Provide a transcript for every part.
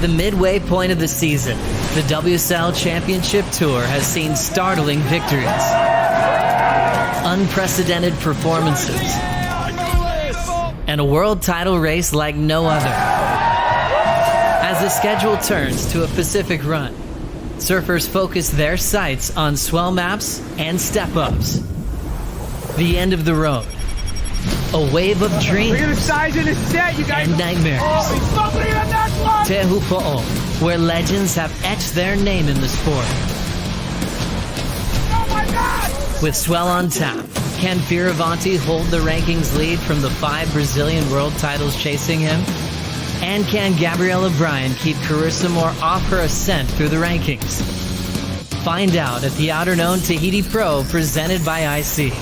the midway point of the season, the WSL Championship Tour has seen startling victories, unprecedented performances, and a world title race like no other. As the schedule turns to a Pacific run, surfers focus their sights on swell maps and step-ups. The end of the road. A wave of dreams and nightmares. Teahupo'o, where legends have etched their name in the sport. With swell on tap, can Fioravanti hold the rankings lead from the 5 Brazilian world titles chasing him? And can Gabriela Bryan keep Carissa Moore off her ascent through the rankings? Find out at the Outerknown Tahiti Pro presented by IC.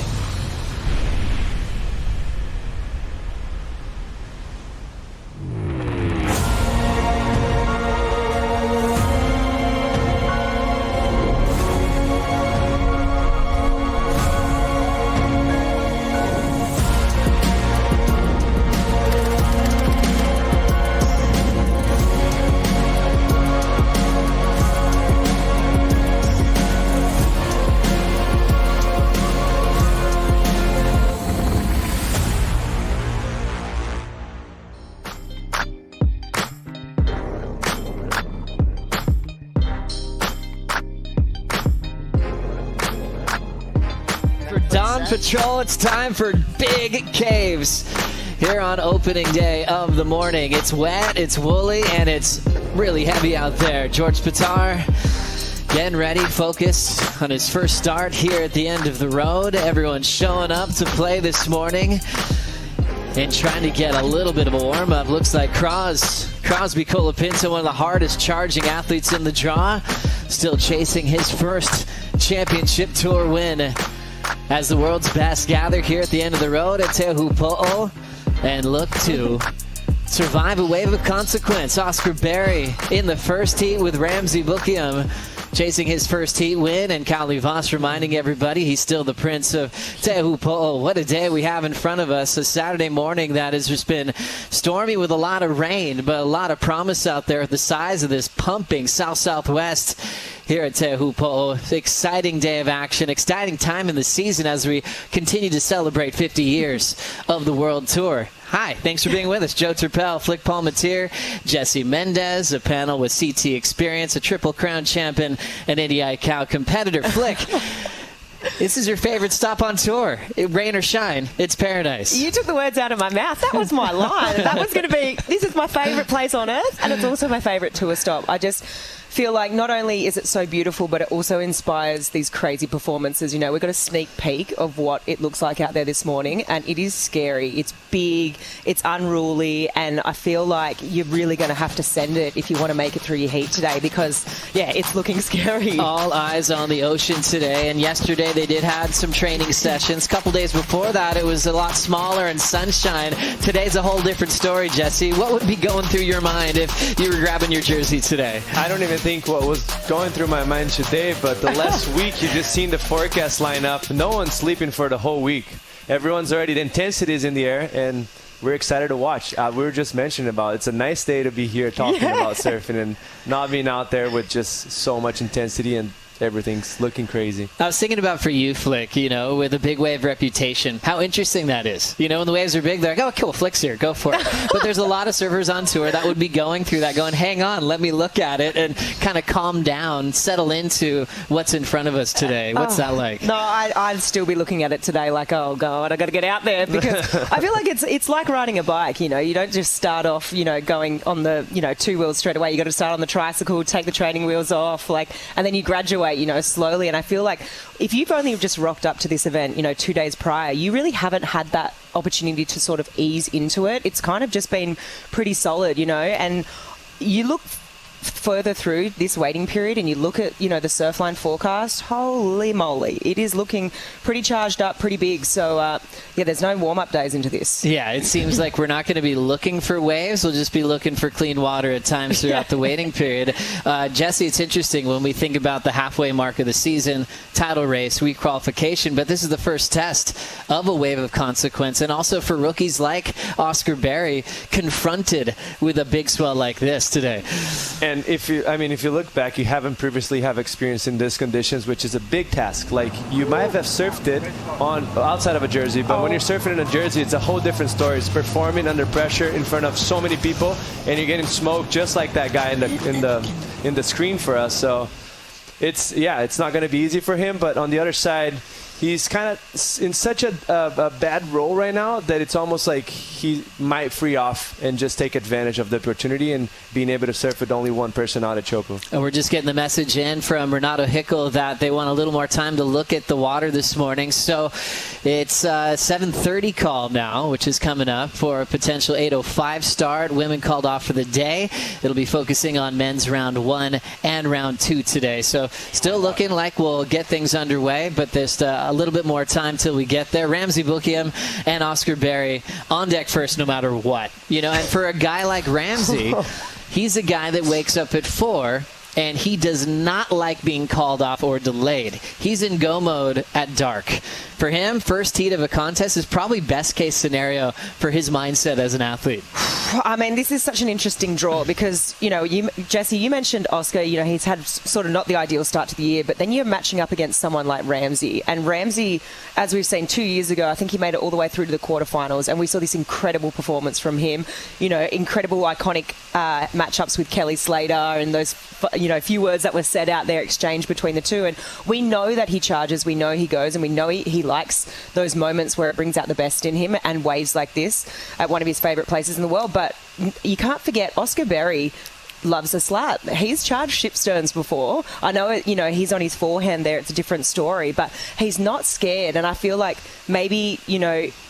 Dawn Patrol, it's time for Big Caves here on opening day of the morning. It's wet, it's woolly, and it's really heavy out there. George Pitar getting ready, focused on his first start here at the end of the road. Everyone's showing up to play this morning and trying to get a little bit of a warm-up. Looks like Crosby Colapinto, one of the hardest charging athletes in the draw, still chasing his first championship tour win as the world's best gather here at the end of the road at Teahupo'o and look to survive a wave of consequence. Oscar Berry in the first heat with Ramsey Bukiam chasing his first heat win, and Kali Voss reminding everybody he's still the prince of Teahupo'o. What a day we have in front of us. A Saturday morning that has just been stormy with a lot of rain, but a lot of promise out there at the size of this pumping south-southwest here at Teahupo'o. Exciting day of action, exciting time in the season as we continue to celebrate 50 years of the World Tour. Hi, thanks for being with us. Joe Turpel, Flick Palmatier, Jesse Mendez, a panel with CT experience, a Triple Crown champion, an NDI Cow competitor. Flick, this is your favorite stop on tour. Rain or shine, it's paradise. You took the words out of my mouth. That was my line. That was going to be, this is my favorite place on earth, and it's also my favorite tour stop. I just feel like not only is it so beautiful, but it also inspires these crazy performances. You know, we've got a sneak peek of what it looks like out there this morning, and it is scary. It's big, it's unruly, and I feel like you're really going to have to send it if you want to make it through your heat today because, yeah, it's looking scary. All eyes on the ocean today, and yesterday they did have some training sessions. A couple days before that, it was a lot smaller and sunshine. Today's a whole different story, Jesse. What would be going through your mind if you were grabbing your jersey today? I don't even think what was going through my mind today, but the last week you just seen the forecast line up. No one's sleeping for the whole week. Everyone's already, the intensity is in the air, and we're excited to watch. We were just mentioning about it's a nice day to be here talking about surfing and not being out there with just so much intensity and everything's looking crazy. I was thinking about for you, Flick, you know, with a big wave reputation, how interesting that is. You know, when the waves are big, they're like, oh, cool, Flick's here, go for it. But there's a lot of surfers on tour that would be going through that, going, hang on, let me look at it and kind of calm down, settle into what's in front of us today. What's that like? No, I'd still be looking at it today like, oh, God, I got to get out there because I feel like it's like riding a bike, you know. You don't just start off, you know, going on the, you know, 2 wheels straight away. You got to start on the tricycle, take the training wheels off, like, and then you graduate, you know, slowly. And I feel like if you've only just rocked up to this event, you know, 2 days prior, you really haven't had that opportunity to sort of ease into it. It's kind of just been pretty solid, you know, and you look further through this waiting period and you look at, the surfline forecast, holy moly, it is looking pretty charged up, pretty big. So, there's no warm-up days into this. Yeah, it seems like we're not going to be looking for waves. We'll just be looking for clean water at times throughout the waiting period. Jesse, it's interesting when we think about the halfway mark of the season, title race, week qualification, but this is the first test of a wave of consequence. And also for rookies like Oscar Berry, confronted with a big swell like this today. And if you look back, you haven't previously have experience in these conditions, which is a big task. Like, you might have surfed it on outside of a jersey, but when you're surfing in a jersey, it's a whole different story. It's performing under pressure in front of so many people, and you're getting smoked just like that guy in the screen for us. So it's not going to be easy for him. But on the other side, he's kind of in such a bad role right now that it's almost like he might free off and just take advantage of the opportunity and being able to surf with only one person out at Chopu. And we're just getting the message in from Renato Hickel that they want a little more time to look at the water this morning. So it's 7:30 call now, which is coming up for a potential 8:05 start. Women called off for the day. It'll be focusing on men's round 1 and round 2 today. So still looking like we'll get things underway, but there's a little bit more time till we get there. Ramsey Bukiam and Oscar Berry on deck first no matter what. And for a guy like Ramsey, he's a guy that wakes up at 4 and he does not like being called off or delayed. He's in go mode at dark. For him, first heat of a contest is probably best case scenario for his mindset as an athlete. I mean, this is such an interesting draw because, Jesse, you mentioned Oscar, he's had sort of not the ideal start to the year, but then you're matching up against someone like Ramsey. And Ramsey, as we've seen 2 years ago, I think he made it all the way through to the quarterfinals, and we saw this incredible performance from him. Incredible, iconic matchups with Kelly Slater and those, few words that were said out there, exchanged between the two. And we know that he charges, we know he goes, and we know he likes those moments where it brings out the best in him and waves like this at one of his favourite places in the world. But you can't forget Oscar Berry loves a slap. He's charged ship sterns before. I know, he's on his forehand there. It's a different story, but he's not scared. And I feel like maybe,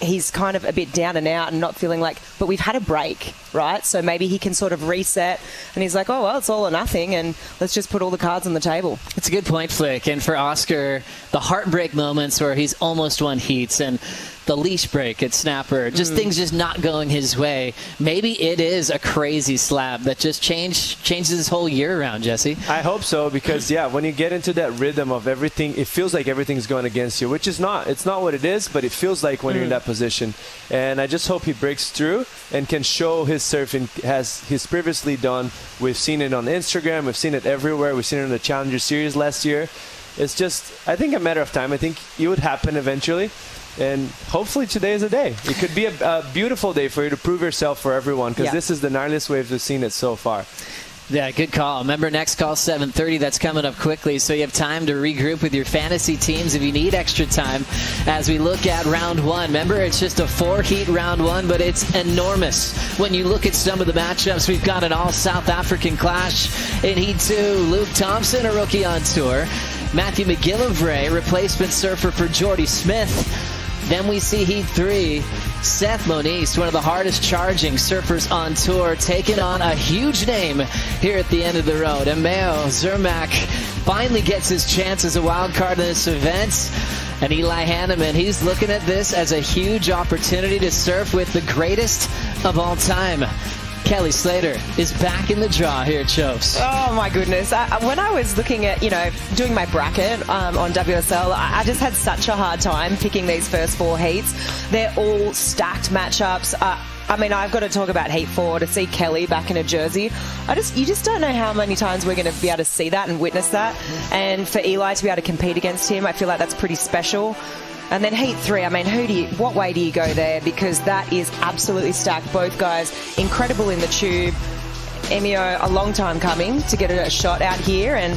he's kind of a bit down and out and not feeling like, but we've had a break, right? So maybe he can sort of reset and he's like, oh, well, it's all or nothing and let's just put all the cards on the table. It's a good point, Flick. And for Oscar, the heartbreak moments where he's almost won heats and the leash break at Snapper, just things just not going his way. Maybe it is a crazy slab that just changes his whole year around, Jesse. I hope so, because when you get into that rhythm of everything, it feels like everything's going against you, which is not. It's not what it is, but it feels like when you're in that position. And I just hope he breaks through and can show his surfing as he's previously done. We've seen it on Instagram. We've seen it everywhere. We've seen it in the Challenger Series last year. It's just, I think, a matter of time. I think it would happen eventually. And hopefully today is a day. It could be a beautiful day for you to prove yourself for everyone, because this is the gnarliest waves we've seen it so far. Yeah, good call. Remember, next call 7:30. That's coming up quickly, so you have time to regroup with your fantasy teams if you need extra time as we look at round 1. Remember, it's just a 4-heat round 1, but it's enormous. When you look at some of the matchups, we've got an all-South African clash in Heat 2. Luke Thompson, a rookie on tour. Matthew McGillivray, replacement surfer for Jordy Smith. Then we see Heat 3, Seth Moniz, one of the hardest charging surfers on tour, taking on a huge name here at the end of the road. Eimeo Czermak finally gets his chance as a wild card in this event. And Eli Hanneman, he's looking at this as a huge opportunity to surf with the greatest of all time. Kelly Slater is back in the draw here at Chopes. Oh my goodness. When I was looking at, doing my bracket on WSL, I just had such a hard time picking these first 4 heats. They're all stacked matchups. I've got to talk about Heat 4 to see Kelly back in a jersey. You just don't know how many times we're going to be able to see that and witness that. And for Eli to be able to compete against him, I feel like that's pretty special. And then Heat 3, what way do you go there? Because that is absolutely stacked. Both guys incredible in the tube. Eimeo, a long time coming to get a shot out here, and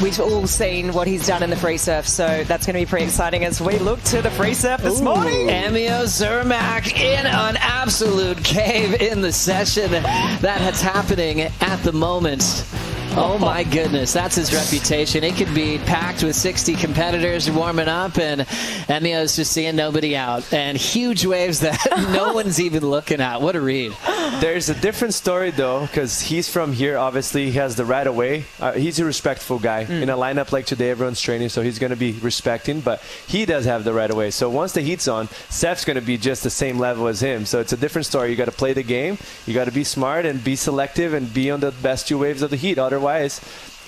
we've all seen what he's done in the free surf, so that's going to be pretty exciting as we look to the free surf this morning. Eimeo Czermak in an absolute cave in the session that's happening at the moment. Oh my goodness, that's his reputation. It could be packed with 60 competitors warming up, and Eimeo's just seeing nobody out. And huge waves that no one's even looking at. What a read. There's a different story, though, because he's from here. Obviously, he has the right of way. He's a respectful guy. In a lineup like today, everyone's training, so he's going to be respecting, but he does have the right of way. So once the heat's on, Seth's going to be just the same level as him. So it's a different story. You got to play the game. You got to be smart and be selective and be on the best 2 waves of the heat. Otherwise,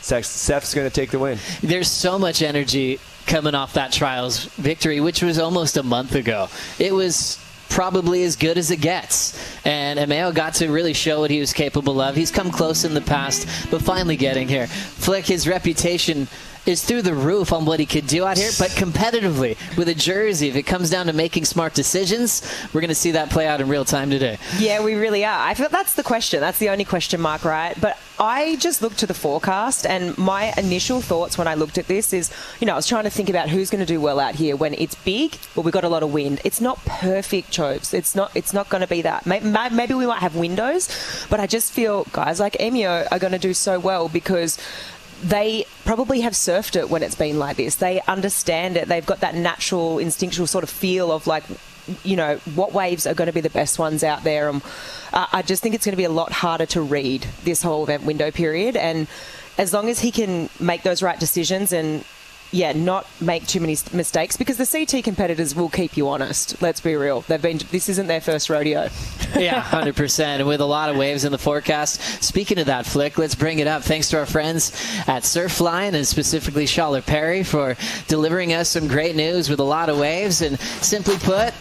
Seth's going to take the win. There's so much energy coming off that trials victory, which was almost a month ago. It was probably as good as it gets. And Eimeo got to really show what he was capable of. He's come close in the past, but finally getting here. Flick, his reputation is through the roof on what he could do out here, but competitively with a jersey, if it comes down to making smart decisions, we're going to see that play out in real time today. Yeah, we really are. I feel that's the question. That's the only question mark, right? But I just looked to the forecast, and my initial thoughts when I looked at this is, I was trying to think about who's going to do well out here when it's big, but we've got a lot of wind. It's not perfect, Chobes. It's not going to be that. Maybe we might have windows, but I just feel guys like Eimeo are going to do so well because they probably have surfed it when it's been like this. They understand it. They've got that natural, instinctual sort of feel of like, what waves are going to be the best ones out there. I just think it's going to be a lot harder to read this whole event window period. And as long as he can make those right decisions and, not make too many mistakes, because the CT competitors will keep you honest. Let's be real. This isn't their first rodeo. Yeah, 100%. And with a lot of waves in the forecast. Speaking of that, Flick, let's bring it up. Thanks to our friends at Surfline and specifically Schaller Perry for delivering us some great news with a lot of waves. And simply put,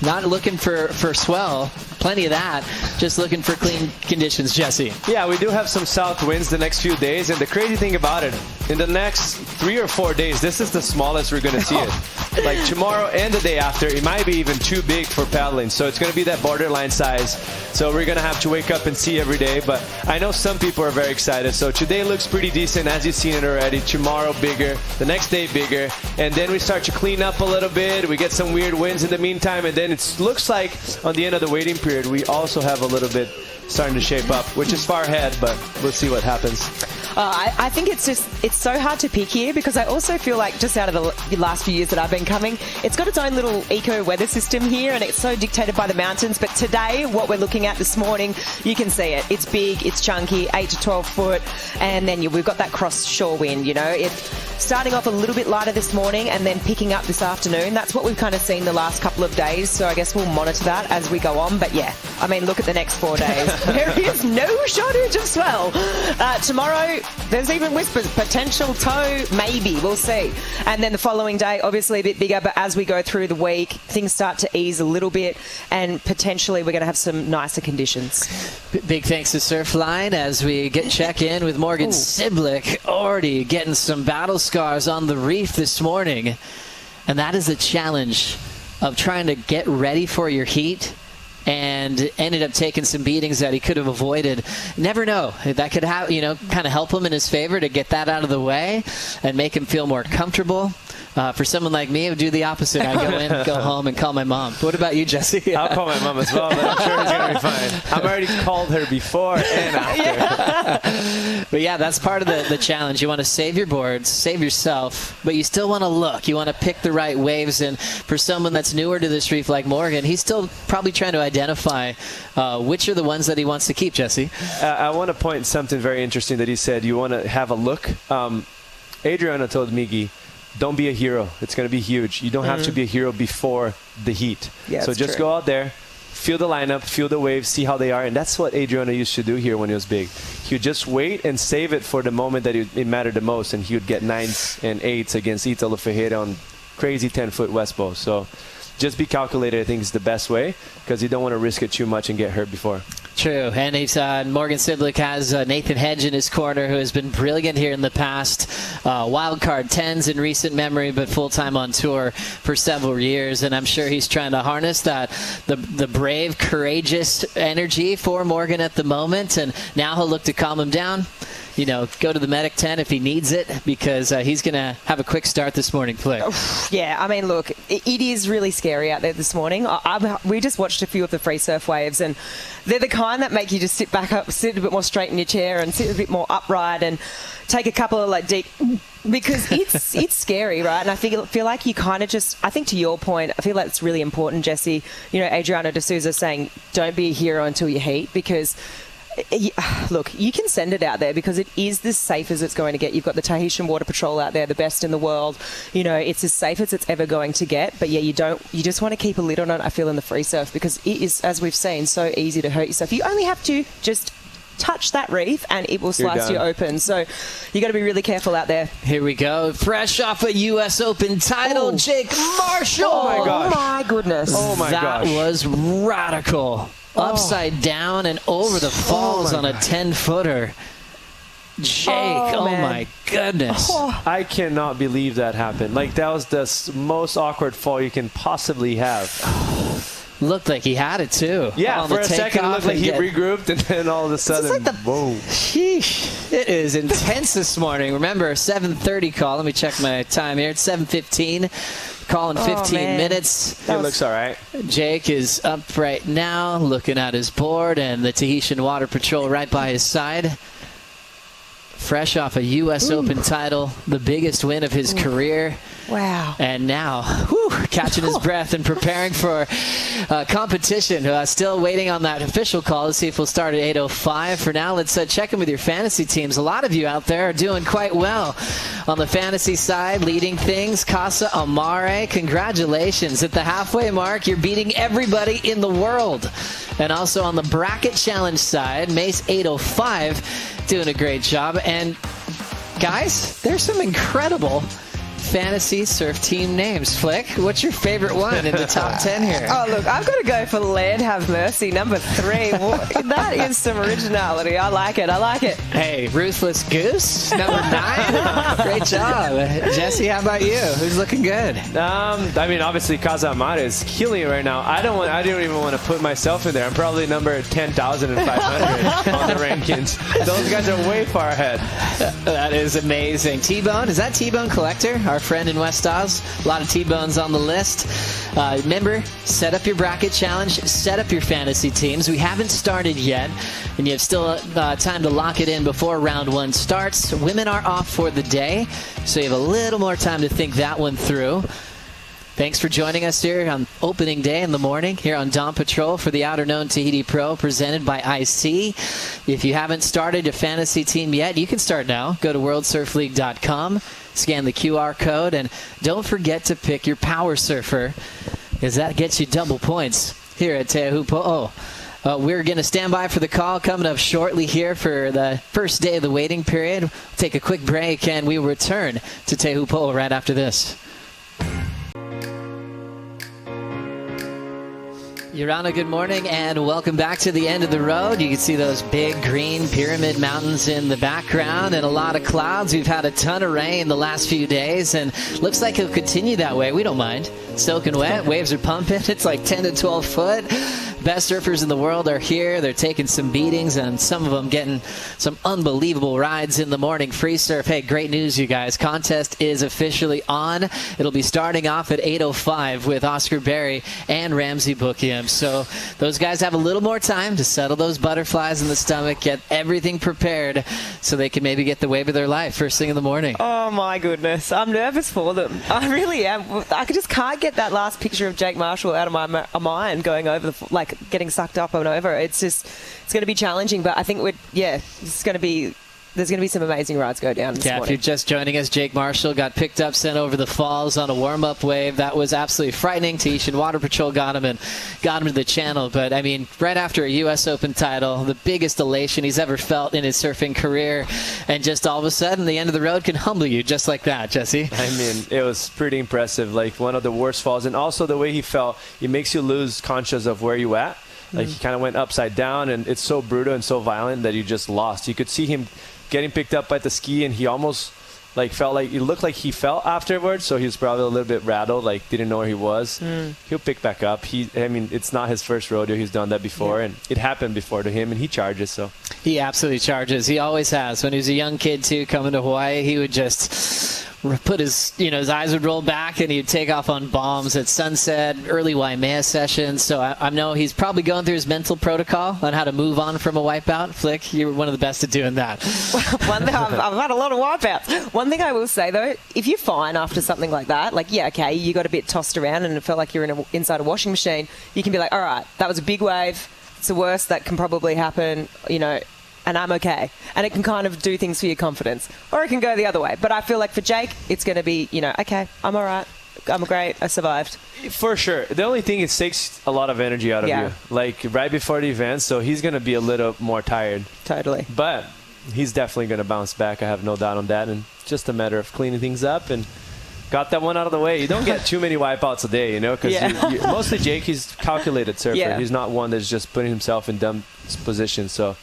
not looking for swell. Plenty of that. Just looking for clean conditions, Jesse. Yeah, we do have some south winds the next few days. And the crazy thing about it, in the next 3 or 4 days, this is the smallest we're going to see it. Like tomorrow and the day after, it might be even too big for paddling. So it's going to be that borderline size. So we're going to have to wake up and see every day. But I know some people are very excited. So today looks pretty decent, as you've seen it already. Tomorrow bigger, the next day bigger. And then we start to clean up a little bit. We get some weird winds in the meantime. And then it looks like on the end of the waiting period, we also have a little bit starting to shape up, which is far ahead, but we'll see what happens. I think it's so hard to pick here because I also feel like just out of the last few years that I've been coming, it's got its own little eco weather system here and it's so dictated by the mountains. But today, what we're looking at this morning, you can see it. It's big, it's chunky, 8 to 12 foot, and then we've got that cross shore wind, It's starting off a little bit lighter this morning and then picking up this afternoon. That's what we've kind of seen the last couple of days, so I guess we'll monitor that as we go on. But look at the next 4 days. There is no shortage of swell. Tomorrow, there's even whispers, potential tow, maybe, we'll see. And then the following day, obviously a bit bigger, but as we go through the week, things start to ease a little bit and potentially we're going to have some nicer conditions. Big thanks to Surfline as we check in with Morgan Siblick, already getting some battle scars on the reef this morning. And that is the challenge of trying to get ready for your heat, and ended up taking some beatings that he could have avoided. Never know. That could have, kind of help him in his favor to get that out of the way and make him feel more comfortable. For someone like me, I would do the opposite. I go in, go home, and call my mom. What about you, Jesse? I'll call my mom as well, but I'm sure it's going to be fine. I've already called her before and after. But that's part of the challenge. You want to save your boards, save yourself, but you still want to look. You want to pick the right waves. And for someone that's newer to this reef like Morgan, he's still probably trying to identify which are the ones that he wants to keep, Jesse. I want to point something very interesting that he said. You want to have a look. Adriana told Miggy, don't be a hero. It's going to be huge. You don't have to be a hero before the heat. Yeah, so just go out there, feel the lineup, feel the waves, see how they are. And that's what Adriana used to do here when he was big. He would just wait and save it for the moment that it mattered the most. And he would get 9s and 8s against Italo Ferreira on crazy 10-foot West Bow. So just be calculated, I think, is the best way because you don't want to risk it too much and get hurt before. True. And Morgan Siblick has Nathan Hedge in his corner, who has been brilliant here in the past. Wildcard 10s in recent memory, but full-time on tour for several years. And I'm sure he's trying to harness the brave, courageous energy for Morgan at the moment. And now he'll look to calm him down, go to the medic tent if he needs it, because he's going to have a quick start this morning, Flick. Yeah, I mean, look, it is really scary out there this morning. We just watched a few of the free surf waves, and they're the kind that make you just sit back up, sit a bit more straight in your chair and sit a bit more upright and take a couple of deep, because it's scary, right? And I feel like you kind of just, I think to your point, I feel like it's really important, Jesse, Adriana D'Souza saying, don't be a hero until you heat, because look, you can send it out there because it is as safe as it's going to get. You've got the Tahitian Water Patrol out there, the best in the world. It's as safe as it's ever going to get. But yeah, you just want to keep a lid on it, I feel, in the free surf, because it is, as we've seen, so easy to hurt yourself. You only have to just touch that reef and it will slice you open. So you got to be really careful out there. Here we go. Fresh off a U.S. Open title, Jake Marshall. Oh my gosh. Oh my goodness. Oh my gosh. That was radical. Upside down and over the falls on a 10-footer. Jake, oh my goodness. I cannot believe that happened. That was the most awkward fall you can possibly have. Looked like he had it too. Yeah, for a second it looked like he regrouped, and then all of a sudden, boom. Sheesh. It is intense this morning. Remember, 7:30 call. Let me check my time here. It's 7:15. Call in 15 minutes. It looks all right. Jake is up right now, looking at his board, and the Tahitian Water Patrol right by his side. Fresh off a U.S. Open title, the biggest win of his career. Wow. And now, catching his breath and preparing for competition. Still waiting on that official call to see if we'll start at 8:05. For now, let's check in with your fantasy teams. A lot of you out there are doing quite well. On the fantasy side, leading things, Casa Amare. Congratulations. At the halfway mark, you're beating everybody in the world. And also on the bracket challenge side, Mace 805 doing a great job. And guys, there's some incredible fantasy surf team names. Flick, what's your favorite one in the top 10 here? Oh, look, I've got to go for Land Have Mercy, number 3. That is some originality. I like it. Hey, Ruthless Goose, number 9. Great job. Jesse, how about you? Who's looking good? Obviously, Casa Amare is killing it right now. I don't even want to put myself in there. I'm probably number 10,500 on the rankings. Those guys are way far ahead. That is amazing. T-Bone, is that T-Bone Collector? Our friend in West Oz. A lot of T-Bones on the list. Remember, set up your bracket challenge, set up your fantasy teams. We haven't started yet, and you have still time to lock it in before round 1 starts. Women are off for the day, so you have a little more time to think that one through. Thanks for joining us here on opening day in the morning here on Dawn Patrol for the Outerknown Tahiti Pro presented by IC. If you haven't started a fantasy team yet, you can start now. Go to worldsurfleague.com, scan the QR code, and don't forget to pick your power surfer, because that gets you double points here at Teahupo'o. We're going to stand by for the call coming up shortly here for the first day of the waiting period. We'll take a quick break, and we will return to Teahupo'o right after this. Yorana, good morning, and welcome back to the end of the road. You can see those big green pyramid mountains in the background and a lot of clouds. We've had a ton of rain the last few days, and looks like it'll continue that way. We don't mind. Soaking wet, waves are pumping. It's like 10 to 12 foot. Best surfers in the world are here. They're taking some beatings, and some of them getting some unbelievable rides in the morning. Free surf. Hey, great news, you guys. Contest is officially on. It'll be starting off at 8:05 with Oscar Berry and Ramsey Bookiam. So those guys have a little more time to settle those butterflies in the stomach, get everything prepared so they can maybe get the wave of their life first thing in the morning. Oh, my goodness. I'm nervous for them. I really am. I just can't get that last picture of Jake Marshall out of my mind going over getting sucked up and over. It's going to be challenging, but I think there's going to be some amazing rides go down this morning. If you're just joining us, Jake Marshall got picked up, sent over the falls on a warm-up wave. That was absolutely frightening. Tahitian Water Patrol got him to the channel. But, right after a U.S. Open title, the biggest elation he's ever felt in his surfing career. And just all of a sudden, the end of the road can humble you just like that, Jesse. It was pretty impressive. One of the worst falls. And also the way he fell, it makes you lose conscious of where you at. He kind of went upside down, and it's so brutal and so violent that you just lost. You could see him getting picked up by the ski, and he almost Like it looked like he fell afterwards, so he was probably a little bit rattled, like didn't know where he was. He'll pick back up. It's not his first rodeo. He's done that before, and it happened before to him, and he charges. So he absolutely charges. He always has. When he was a young kid too, coming to Hawaii, he would just put his eyes would roll back and he'd take off on bombs at sunset, early Waimea sessions. So I know he's probably going through his mental protocol on how to move on from a wipeout. Flick, you're one of the best at doing that. One thing, I've had a lot of wipeouts. One thing I will say though, if you're fine after something like that, like okay, you got a bit tossed around and it felt like you're inside a washing machine, you can be like, all right, that was a big wave. It's the worst that can probably happen, and I'm okay. And it can kind of do things for your confidence. Or it can go the other way. But I feel like for Jake, it's going to be, okay, I'm all right. I'm great. I survived. For sure. The only thing, it takes a lot of energy out of you. Like right before the event, so he's going to be a little more tired. Totally. But he's definitely going to bounce back. I have no doubt on that. And it's just a matter of cleaning things up and got that one out of the way. You don't get too many wipeouts a day, because mostly Jake, he's calculated surfer. Yeah. He's not one that's just putting himself in dumb positions. So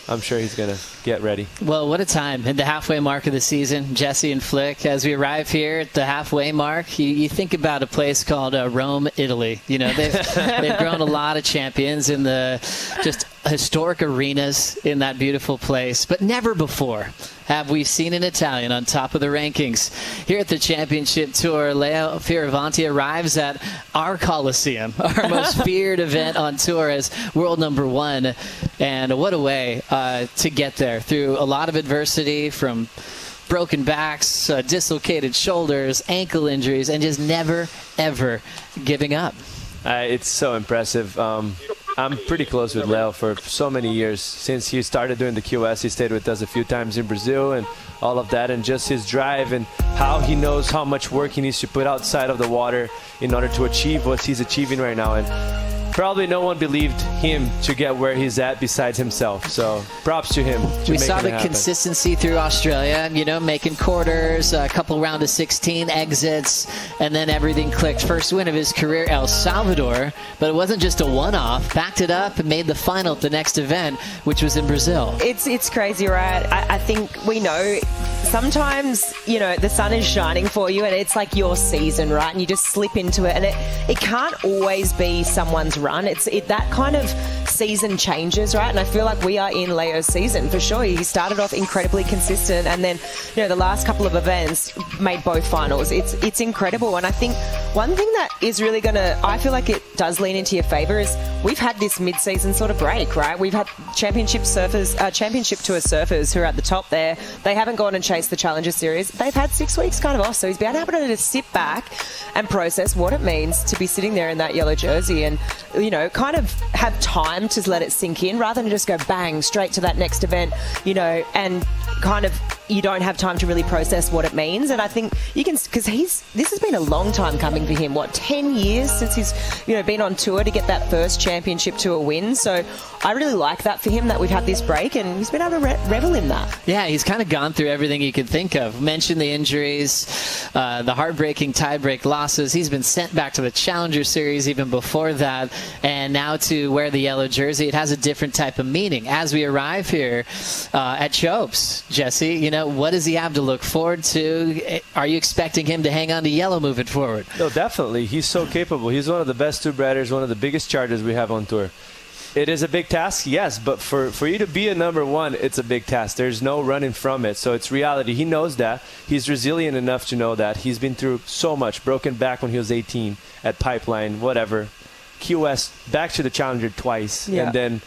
I'm sure he's going to get ready. Well, what a time. At the halfway mark of the season, Jesse and Flick, as we arrive here at the halfway mark, you think about a place called Rome, Italy. They've grown a lot of champions in the just historic arenas in that beautiful place, but never before have we seen an Italian on top of the rankings. Here at the championship tour, Leonardo Fioravanti arrives at our Coliseum, our most feared event on tour, as world number 1. And what a way to get there through a lot of adversity, from broken backs, dislocated shoulders, ankle injuries, and just never, ever giving up. It's so impressive. I'm pretty close with Leo for so many years. Since he started doing the QS, he stayed with us a few times in Brazil and all of that, and just his drive and how he knows how much work he needs to put outside of the water in order to achieve what he's achieving right now. And probably no one believed him to get where he's at besides himself. So props to him. We saw the consistency through Australia, making quarters, a couple round of 16 exits, and then everything clicked. First win of his career, El Salvador, but it wasn't just a one-off. Backed it up and made the final at the next event, which was in Brazil. It's crazy, right? I think we know sometimes, the sun is shining for you and it's like your season, right? And you just slip into it, and it can't always be someone's run. That kind of season changes, right? And I feel like we are in Leo's season for sure. He started off incredibly consistent, and then the last couple of events made both finals. It's incredible. And I think one thing that is really I feel like it does lean into your favor is we've had this mid-season sort of break, right? We've had championship tour surfers who are at the top there. They haven't gone and chased the Challenger Series. They've had 6 weeks kind of off, so he's been able to just sit back and process what it means to be sitting there in that yellow jersey and kind of have time to let it sink in rather than just go bang straight to that next event, and kind of you don't have time to really process what it means. And I think you can, because this has been a long time coming for him. 10 years since he's been on tour to get that first championship tour win. So I really like that for him, that we've had this break and he's been able to revel in that. Yeah, he's kind of gone through everything you could think of. Mentioned the injuries, the heartbreaking tiebreak losses. He's been sent back to the Challenger Series even before that, and now to wear the yellow jersey, it has a different type of meaning. As we arrive here at Chopes, Jesse, what does he have to look forward to? Are you expecting him to hang on to yellow moving forward? No, definitely. He's so capable. He's one of the best two-briders, one of the biggest chargers we have on tour. It is a big task, yes, but for you to be a number 1, it's a big task. There's no running from it, so it's reality. He knows that. He's resilient enough to know that. He's been through so much. Broken back when he was 18 at Pipeline, whatever. QS, back to the Challenger twice, and then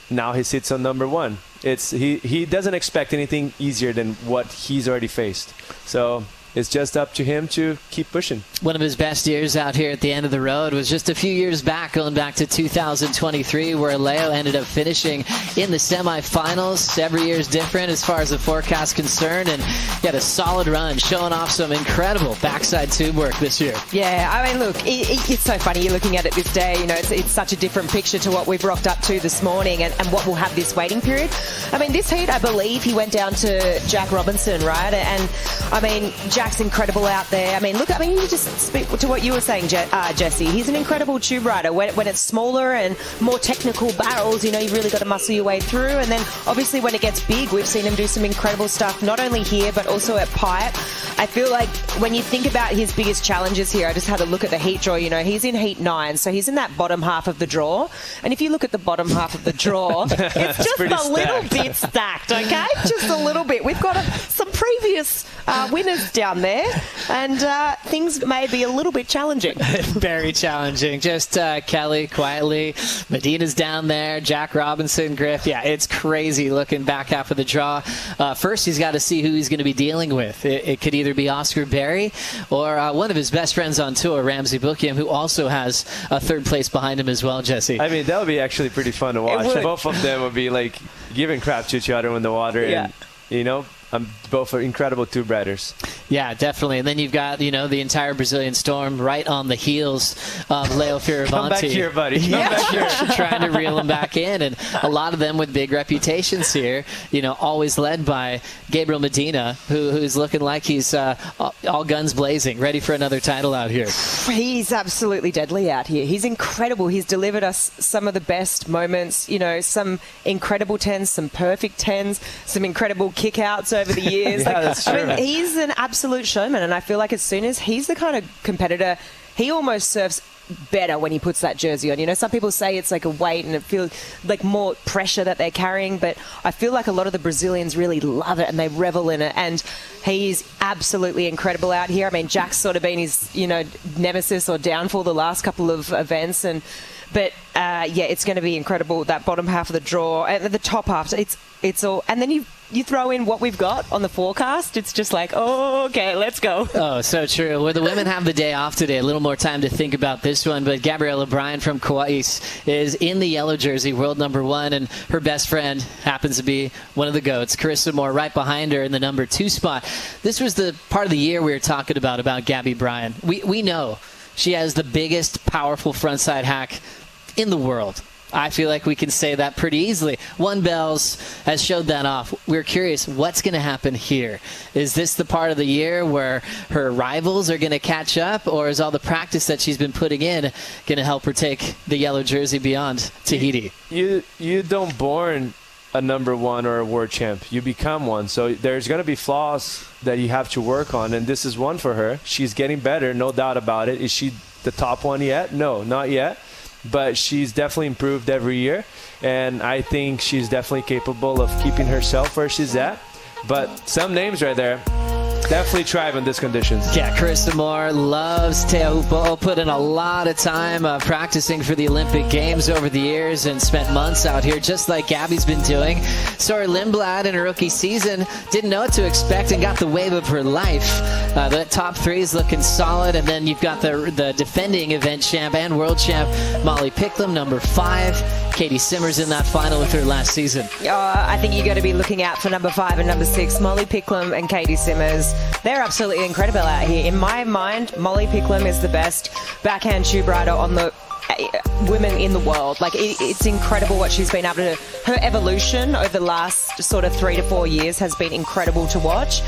now he sits on number 1. He doesn't expect anything easier than what he's already faced. So it's just up to him to keep pushing. One of his best years out here at the end of the road was just a few years back, going back to 2023, where Leo ended up finishing in the semifinals. Every year is different as far as the forecast concerned, and he had a solid run, showing off some incredible backside tube work this year. Yeah, I mean, look, it's so funny. You're looking at it this day, it's such a different picture to what we've rocked up to this morning and what we'll have this waiting period. I mean, this heat, I believe he went down to Jack Robinson, right? And I mean, Jack Jack's incredible out there. You just speak to what you were saying, Jesse. He's an incredible tube rider. When it's smaller and more technical barrels, you've really got to muscle your way through. And then, obviously, when it gets big, we've seen him do some incredible stuff, not only here, but also at Pipe. I feel like when you think about his biggest challenges here, I just had a look at the heat draw. He's in heat 9, so he's in that bottom half of the draw. And if you look at the bottom half of the draw, it's just a little bit stacked, okay? Just a little bit. We've got some previous winners down there, and things may be a little bit challenging. Very challenging. Just Kelly quietly. Medina's down there. Jack Robinson, Griff. Yeah, it's crazy looking back half of the draw. First, he's got to see who he's going to be dealing with. It could either be Oscar Berry or one of his best friends on tour, Ramsey Bookham, who also has a third place behind him as well, Jesse. That would be actually pretty fun to watch. Both of them would be like giving crap to each other in the water. Yeah. And, both are incredible tube riders. Yeah, definitely. And then you've got, the entire Brazilian Storm right on the heels of Leo Fioravanti. Come back here, buddy. Come back here. Trying to reel him back in. And a lot of them with big reputations here, always led by Gabriel Medina, who's looking like he's all guns blazing, ready for another title out here. He's absolutely deadly out here. He's incredible. He's delivered us some of the best moments, some incredible 10s, some perfect 10s, some incredible kick-outs over the years. Yeah, that's true. He's an absolute showman, and I feel like as soon as he's the kind of competitor, he almost serves better when he puts that jersey on. Some people say it's like a weight and it feels like more pressure that they're carrying, but I feel like a lot of the Brazilians really love it and they revel in it, and he's absolutely incredible out here. Jack's sort of been his, nemesis or downfall the last couple of events, but it's going to be incredible. That bottom half of the draw and the top half, it's all, and then you throw in what we've got on the forecast, it's just like, oh, okay, let's go. Oh, so true. Well, the women have the day off today. A little more time to think about this one, but Gabriela Bryan from Kauai is in the yellow jersey, world number 1, and her best friend happens to be one of the GOATs, Carissa Moore, right behind her in the number 2 spot. This was the part of the year we were talking about Gabby Bryan. We know she has the biggest powerful frontside hack in the world. I feel like we can say that pretty easily. One Bells has showed that off. We're curious, what's going to happen here? Is this the part of the year where her rivals are going to catch up, or is all the practice that she's been putting in going to help her take the yellow jersey beyond Tahiti? You don't born a number 1 or a world champ. You become one. So there's going to be flaws that you have to work on, and this is one for her. She's getting better, no doubt about it. Is she the top one yet? No, not yet. But she's definitely improved every year, and I think she's definitely capable of keeping herself where she's at. But some names right there definitely thrive in these conditions. Yeah, Carissa Moore loves Teahupo'o, put in a lot of time practicing for the Olympic Games over the years and spent months out here, just like Gabby's been doing. Sora Lindblad in her rookie season didn't know what to expect and got the wave of her life. The top 3 is looking solid, and then you've got the defending event champ and world champ Molly Picklum, number 5. Katie Simmers in that final with her last season. I think you're going to be looking out for number 5 and number 6, Molly Picklum and Katie Simmers. They're absolutely incredible out here. In my mind, Molly Picklum is the best backhand tube rider on the women in the world. It's incredible what she's been able to. Her evolution over the last sort of 3 to 4 years has been incredible to watch.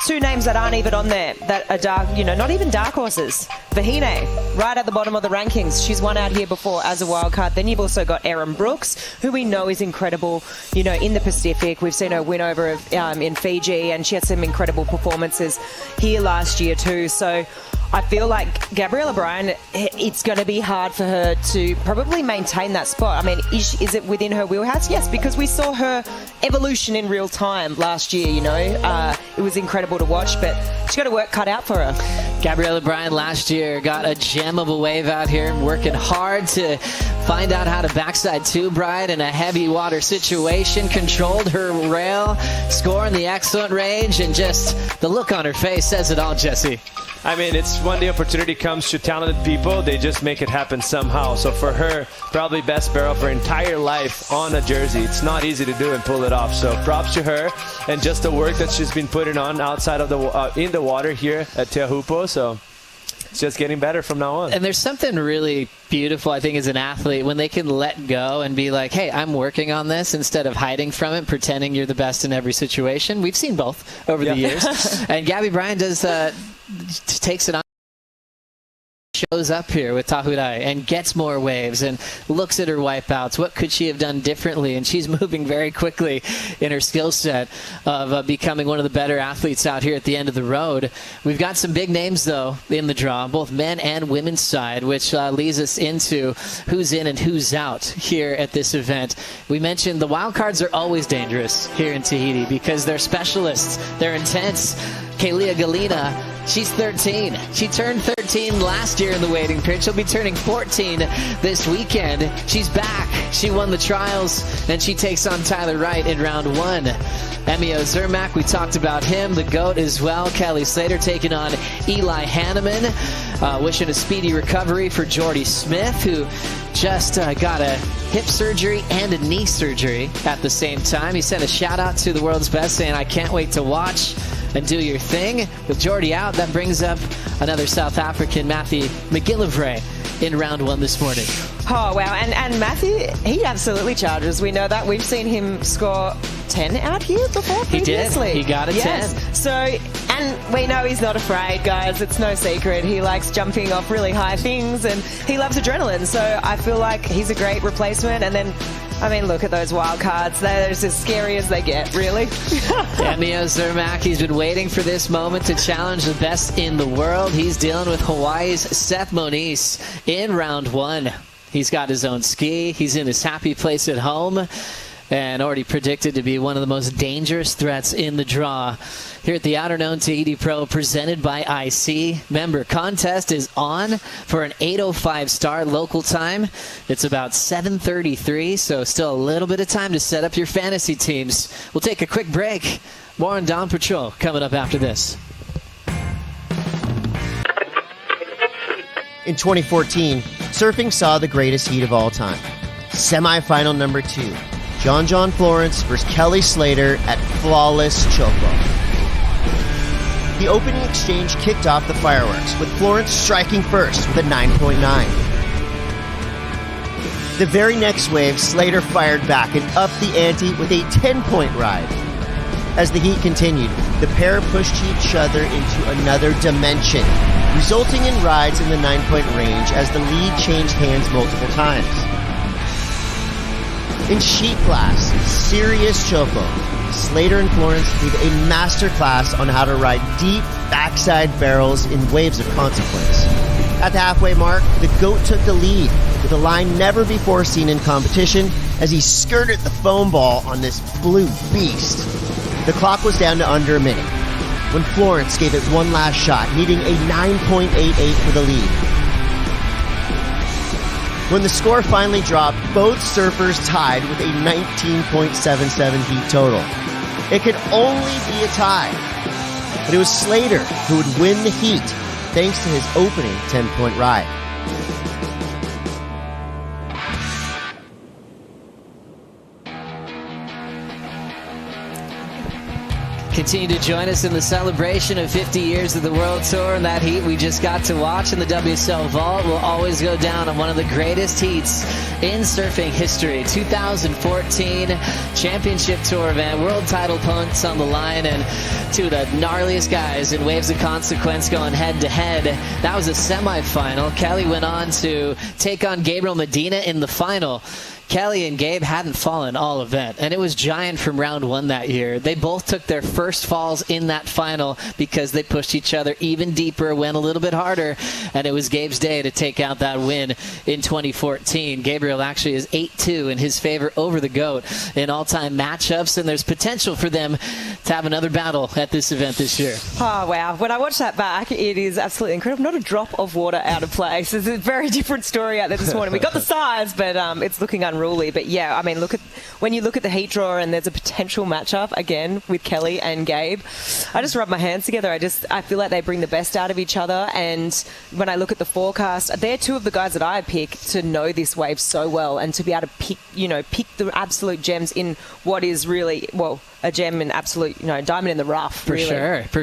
2 names that aren't even on there that are dark, not even dark horses. Vahine, right at the bottom of the rankings. She's won out here before as a wild card. Then you've also got Erin Brooks, who we know is incredible, in the Pacific. We've seen her win over in Fiji, and she had some incredible performances here last year too. So I feel like Gabriela Bryan, it's going to be hard for her to probably maintain that spot. Is it within her wheelhouse? Yes, because we saw her evolution in real time last year, It was incredible to watch, but she's got a work cut out for her. Gabriela Bryan last year got a gem of a wave out here, working hard to find out how to backside tube ride in a heavy water situation, controlled her rail, scoring the excellent range, and just the look on her face says it all, Jesse. It's when the opportunity comes to talented people, they just make it happen somehow. So for her, probably best barrel of her entire life on a jersey. It's not easy to do and pull it off. So props to her and just the work that she's been putting on outside of in the water here at Teahupo'o. So it's just getting better from now on. And there's something really beautiful, I think, as an athlete, when they can let go and be like, hey, I'm working on this, instead of hiding from it, pretending you're the best in every situation. We've seen both over the years. And Gabby Bryan takes it on. Shows up here with Tahiti and gets more waves and looks at her wipeouts. What could she have done differently? And she's moving very quickly in her skill set of becoming one of the better athletes out here at the end of the road. We've got some big names, though, in the draw, both men and women's side, which leads us into who's in and who's out here at this event. We mentioned the wildcards are always dangerous here in Tahiti because they're specialists. They're intense. Kelia Gallina, she's 13. She turned 13 last year in the waiting period. She'll be turning 14 this weekend. She's back. She won the trials, and she takes on Tyler Wright in round 1. Eimeo Czermak, we talked about him. The GOAT as well. Kelly Slater taking on Eli Hanneman. Wishing a speedy recovery for Jordy Smith, who just got a hip surgery and a knee surgery at the same time. He sent a shout out to the world's best saying, I can't wait to watch and do your thing. With Jordy out, that brings up another South African, Matthew McGillivray, in round 1 this morning. Oh, wow. And Matthew, he absolutely charges. We know that. We've seen him score 10 out here before previously. He did. He got a 10. So, and we know he's not afraid, guys. It's no secret. He likes jumping off really high things, and he loves adrenaline. So I feel like he's a great replacement. And then, I mean, look at those wild cards. They're just as scary as they get, really. Eimeo Czermak, he's been waiting for this moment to challenge the best in the world. He's dealing with Hawaii's Seth Moniz in round 1. He's got his own ski. He's in his happy place at home and already predicted to be one of the most dangerous threats in the draw. Here at the Outerknown Tahiti Pro, presented by IC. Member contest is on for an 8:05 start local time. It's about 7:33, so still a little bit of time to set up your fantasy teams. We'll take a quick break. More on Down Patrol coming up after this. In 2014, surfing saw the greatest heat of all time. Semi-final number 2. John Florence versus Kelly Slater at flawless Choco. The opening exchange kicked off the fireworks, with Florence striking first with a 9.9. The very next wave, Slater fired back and upped the ante with a 10-point ride. As the heat continued, the pair pushed each other into another dimension, resulting in rides in the 9-point range as the lead changed hands multiple times. In sheet class, Serious Choco, Slater and Florence gave a master class on how to ride deep backside barrels in waves of consequence. At the halfway mark, the GOAT took the lead with a line never before seen in competition as he skirted the foam ball on this blue beast. The clock was down to under a minute when Florence gave it one last shot, needing a 9.88 for the lead. When the score finally dropped, both surfers tied with a 19.77 heat total. It could only be a tie, but it was Slater who would win the heat thanks to his opening 10-point ride. Continue to join us in the celebration of 50 years of the World Tour, and that heat we just got to watch in the WSL Vault will always go down on one of the greatest heats in surfing history. 2014 Championship Tour event, world title points on the line, and two of the gnarliest guys in waves of consequence going head-to-head. That was a semifinal. Kelly went on to take on Gabriel Medina in the final. Kelly and Gabe hadn't fallen all event, and it was giant from round 1 that year. They both took their first falls in that final because they pushed each other even deeper, went a little bit harder, and it was Gabe's day to take out that win in 2014. Gabriel actually is 8-2 in his favor over the GOAT in all-time matchups, and there's potential for them to have another battle at this event this year. Oh, wow. When I watch that back, it is absolutely incredible. Not a drop of water out of place. It's a very different story out there this morning. We got the size, but it's looking unreal unruly. But yeah, I mean, when you look at the heat draw and there's a potential matchup again with Kelly and Gabe, I just rub my hands together. I feel like they bring the best out of each other. And when I look at the forecast, they're two of the guys that I pick to know this wave so well and to be able to pick the absolute gems in what is really, well, a gem and absolute, diamond in the rough. For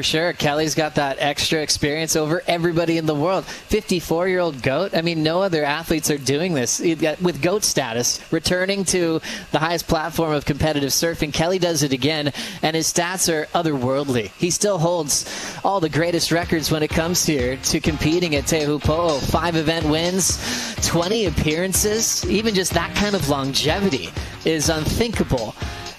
sure. Kelly's got that extra experience over everybody in the world. 54-year-old GOAT. I mean, no other athletes are doing this. With GOAT status, returning to the highest platform of competitive surfing, Kelly does it again, and his stats are otherworldly. He still holds all the greatest records when it comes here to competing at Teahupo'o. 5 event wins, 20 appearances. Even just that kind of longevity is unthinkable.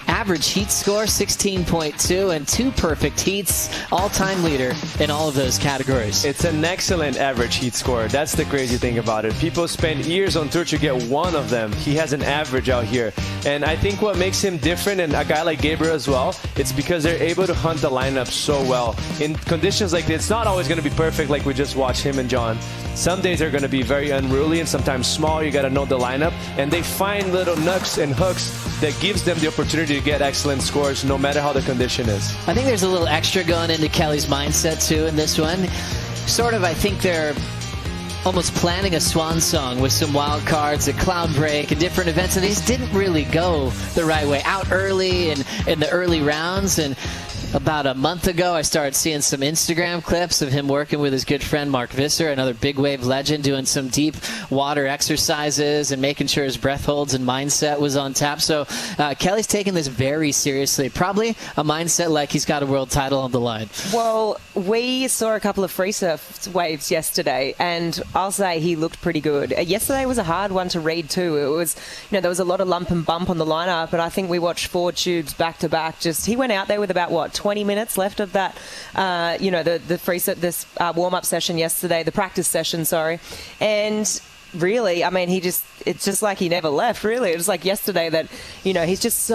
Average heat score 16.2 and 2 perfect heats, all-time leader in all of those categories. It's an excellent average heat score. That's the crazy thing about it. People spend years on tour to get one of them. He has an average out here. And I think what makes him different, and a guy like Gabriel as well, it's because they're able to hunt the lineup so well. In conditions like this, it's not always going to be perfect like we just watched him and John. Some days are going to be very unruly and sometimes small. You got to know the lineup. And they find little nooks and hooks that gives them the opportunity to get excellent scores no matter how the condition is. I think there's a little extra going into Kelly's mindset too in this one. I think they're almost planning a swan song with some wild cards at Cloudbreak and different events, and these didn't really go the right way. Out early and in the early rounds, and about a month ago, I started seeing some Instagram clips of him working with his good friend Mark Visser, another big wave legend, doing some deep water exercises and making sure his breath holds and mindset was on tap. So Kelly's taking this very seriously. Probably a mindset like he's got a world title on the line. Well, we saw a couple of free surf waves yesterday, and I'll say he looked pretty good. Yesterday was a hard one to read too. It was, there was a lot of lump and bump on the lineup, but I think we watched 4 tubes back to back. He went out there with about 20 minutes left of that, the free this warm-up session yesterday, the practice session, and really, I mean, it's just like he never left, really. It was like yesterday that, he just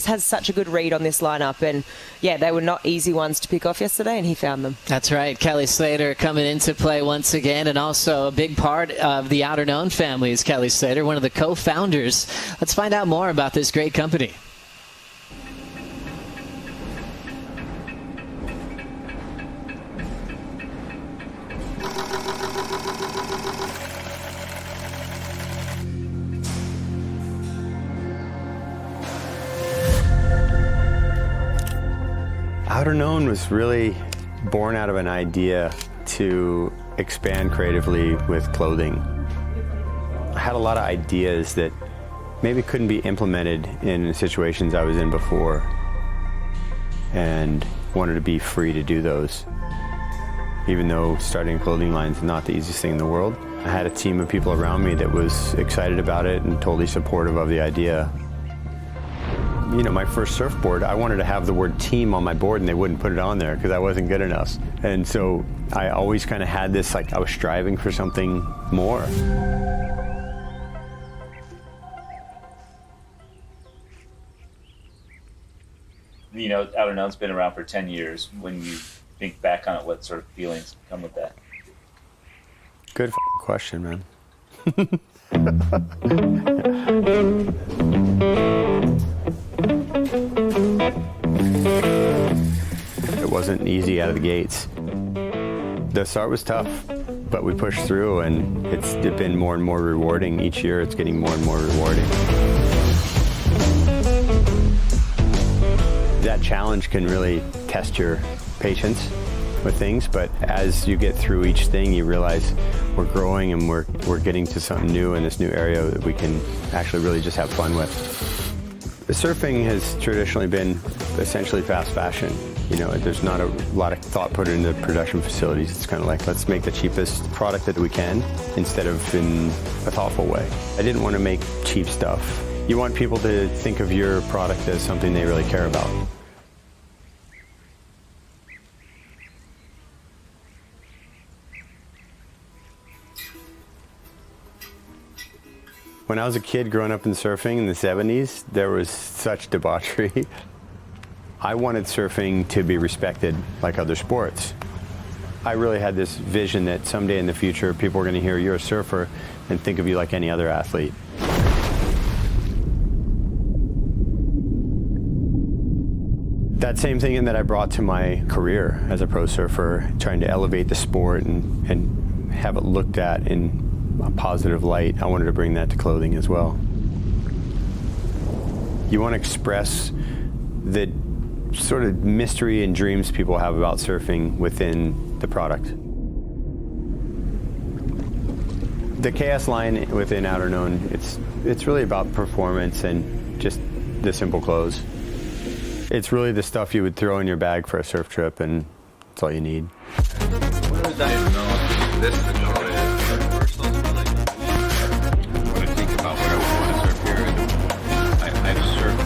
has such a good read on this lineup, and yeah, they were not easy ones to pick off yesterday, and he found them. That's right. Kelly Slater coming into play once again, and also a big part of the Outerknown family is Kelly Slater, one of the co-founders. Let's find out more about this great company. Outerknown was really born out of an idea to expand creatively with clothing. I had a lot of ideas that maybe couldn't be implemented in situations I was in before, and wanted to be free to do those. Even though starting a clothing line is not the easiest thing in the world, I had a team of people around me that was excited about it and totally supportive of the idea. My first surfboard, I wanted to have the word team on my board, and they wouldn't put it on there because I wasn't good enough. And so I always kind of had this, I was striving for something more. Outerknown's been around for 10 years. When you think back on it, what sort of feelings come with that? Good question, man. It wasn't easy out of the gates. The start was tough, but we pushed through, and it's been more and more rewarding. Each year it's getting more and more rewarding. That challenge can really test your patience with things, but as you get through each thing, you realize we're growing and we're getting to something new in this new area that we can actually really just have fun with. Surfing has traditionally been essentially fast fashion. There's not a lot of thought put into production facilities. It's kind of like, let's make the cheapest product that we can instead of in a thoughtful way. I didn't want to make cheap stuff. You want people to think of your product as something they really care about. When I was a kid growing up in surfing in the 70s, there was such debauchery. I wanted surfing to be respected like other sports. I really had this vision that someday in the future, people are going to hear you're a surfer and think of you like any other athlete. that same thing that I brought to my career as a pro surfer, trying to elevate the sport and have it looked at in a positive light. I wanted to bring that to clothing as well. You want to express the sort of mystery and dreams people have about surfing within the product. The KS line within Outerknown, it's really about performance and just the simple clothes. It's really the stuff you would throw in your bag for a surf trip, and that's all you need. What is that? This is the genre. When I think about what I want to surf here,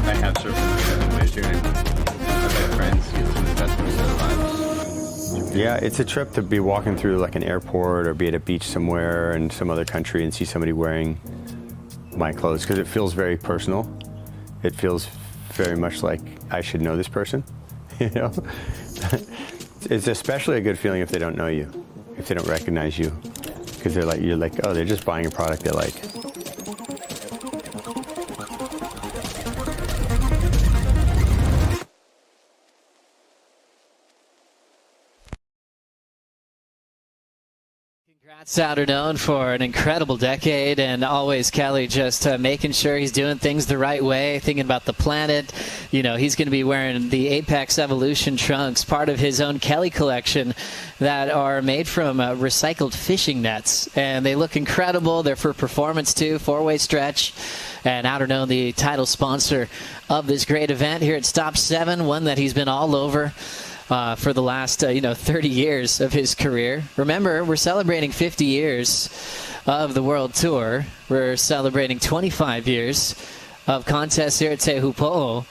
I have surfed in waves here, and I've had friends get some of the best waves of their lives. Yeah, it's a trip to be walking through like an airport or be at a beach somewhere in some other country and see somebody wearing my clothes, because it feels very personal. It feels very much like I should know this person, you know? It's especially a good feeling if they don't know you, if they don't recognize you, because you're like, oh, they're just buying a product they like. Congrats, Outerknown, for an incredible decade, and always Kelly just making sure he's doing things the right way, thinking about the planet. You know, he's going to be wearing the Apex Evolution trunks, part of his own Kelly collection, that are made from recycled fishing nets, and they look incredible. They're for performance too, 4-way stretch, and Outerknown, the title sponsor of this great event here at Stop 7, one that he's been all over for the last 30 years of his career. Remember, we're celebrating 50 years of the World Tour. We're celebrating 25 years of contests here at Teahupo'o.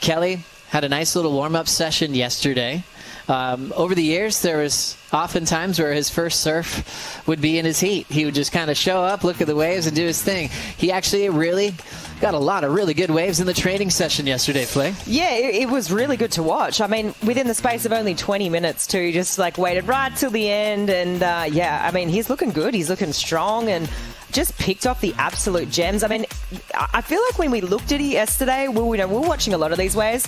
Kelly had a nice little warm-up session yesterday. Over the years, there was often times where his first surf would be in his heat. He would just kind of show up, look at the waves, and do his thing. He actually really got a lot of really good waves in the training session yesterday, Flay. Yeah, it was really good to watch. I mean, within the space of only 20 minutes too, just like waited right till the end. And yeah, I mean, he's looking good. He's looking strong and just picked off the absolute gems. I mean, I feel like when we looked at it yesterday, we were watching a lot of these waves.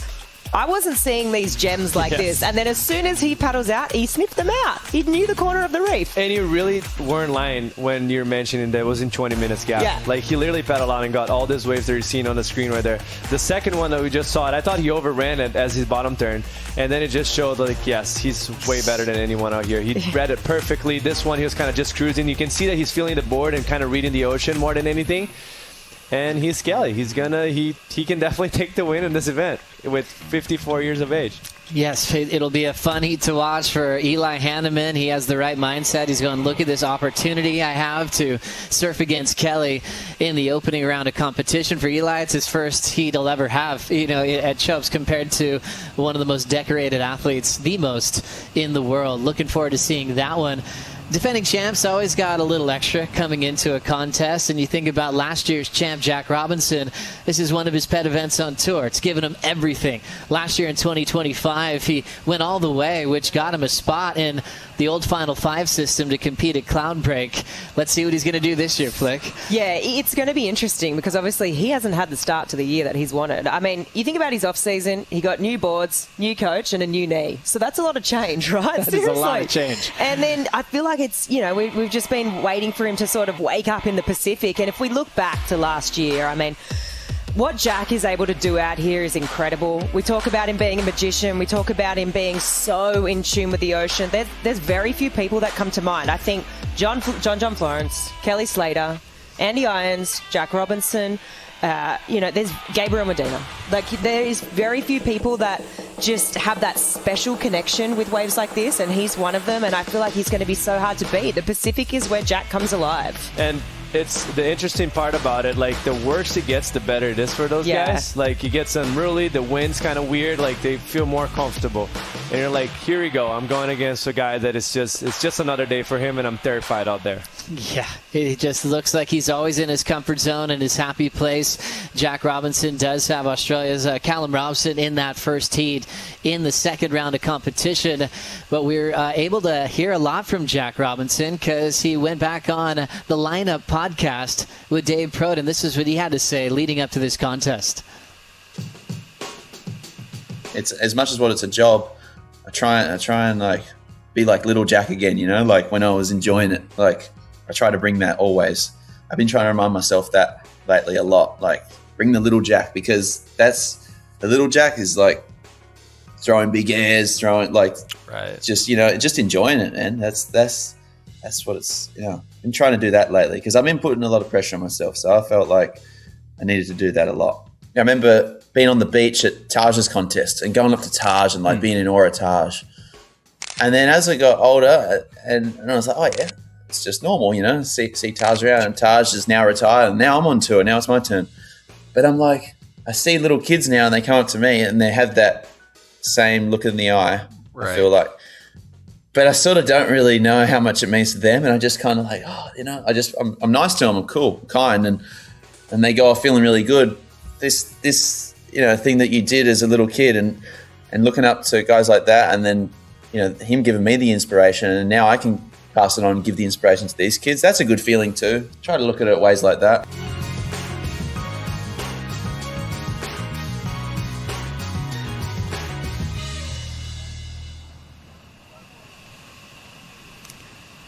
I wasn't seeing these gems like this. And then as soon as he paddles out, he sniffed them out. He knew the corner of the reef. And you really weren't lying when you're mentioning that it was in 20 minutes gap. Yeah. Like, he literally paddled out and got all these waves that you're seeing on the screen right there. The second one that we just saw, I thought he overran it as his bottom turn. And then it just showed, like, yes, he's way better than anyone out here. He read it perfectly. This one, he was kind of just cruising. You can see that he's feeling the board and kind of reading the ocean more than anything. And he's Kelly. He can definitely take the win in this event with 54 years of age. Yes, it'll be a fun heat to watch for Eli Hanneman. He has the right mindset. He's going, look at this opportunity I have to surf against Kelly in the opening round of competition. For Eli, it's his first heat he'll ever have, at Chopes, compared to one of the most decorated athletes, the most in the world. Looking forward to seeing that one. Defending champs always got a little extra coming into a contest, and you think about last year's champ, Jack Robinson. This is one of his pet events on tour. It's given him everything. Last year in 2025, he went all the way, which got him a spot in the old Final Five system to compete at Cloudbreak. Let's see what he's going to do this year, Flick. Yeah, it's going to be interesting because obviously he hasn't had the start to the year that he's wanted. I mean, you think about his off-season, he got new boards, new coach, and a new knee. So that's a lot of change, right? That is a lot of change. And then I feel like it's, we've just been waiting for him to sort of wake up in the Pacific. And if we look back to last year, I mean, what Jack is able to do out here is incredible. We talk about him being a magician. We talk about him being so in tune with the ocean. There's very few people that come to mind. I think John Florence, Kelly Slater, Andy Irons, Jack Robinson, there's Gabriel Medina. Like, there is very few people that just have that special connection with waves like this, and he's one of them, and I feel like he's going to be so hard to beat. The Pacific is where Jack comes alive. And it's the interesting part about it, like, the worse it gets, the better it is for those guys. Like, you get some really, the wind's kind of weird, like, they feel more comfortable. And you're like, here we go, I'm going against a guy that is it's just another day for him, and I'm terrified out there. Yeah, it just looks like he's always in his comfort zone and his happy place. Jack Robinson does have Australia's Callum Robson in that first heat in the second round of competition. But we're able to hear a lot from Jack Robinson because he went back on the Lineup podcast with Dave Proden. This is what he had to say leading up to this contest. it's as much as what it's a job. I try and like be like little Jack again, you know, like when I was enjoying it. Like I try to bring that always. I've been trying to remind myself that lately a lot. Like bring the little Jack, because the little Jack is like throwing big airs, just, you know, just enjoying it, man. That's what it's, you know. I've been trying to do that lately because I've been putting a lot of pressure on myself. So I felt like I needed to do that a lot. I remember being on the beach at Taj's contest and going up to Taj and like being in awe of Taj. And then as I got older, and I was like, oh yeah, it's just normal, you know, see Taj around, and Taj is now retired, and now I'm on tour. Now it's my turn. But I'm like, I see little kids now, and they come up to me, and they have that same look in the eye. Right. I feel like, but I sort of don't really know how much it means to them, and I just kind of like, oh, you know, I'm nice to them, I'm cool, kind, and they go off feeling really good. This you know, thing that you did as a little kid, and looking up to guys like that, and then, you know, him giving me the inspiration, and now I can pass it on and give the inspiration to these kids. That's a good feeling too. Try to look at it ways like that.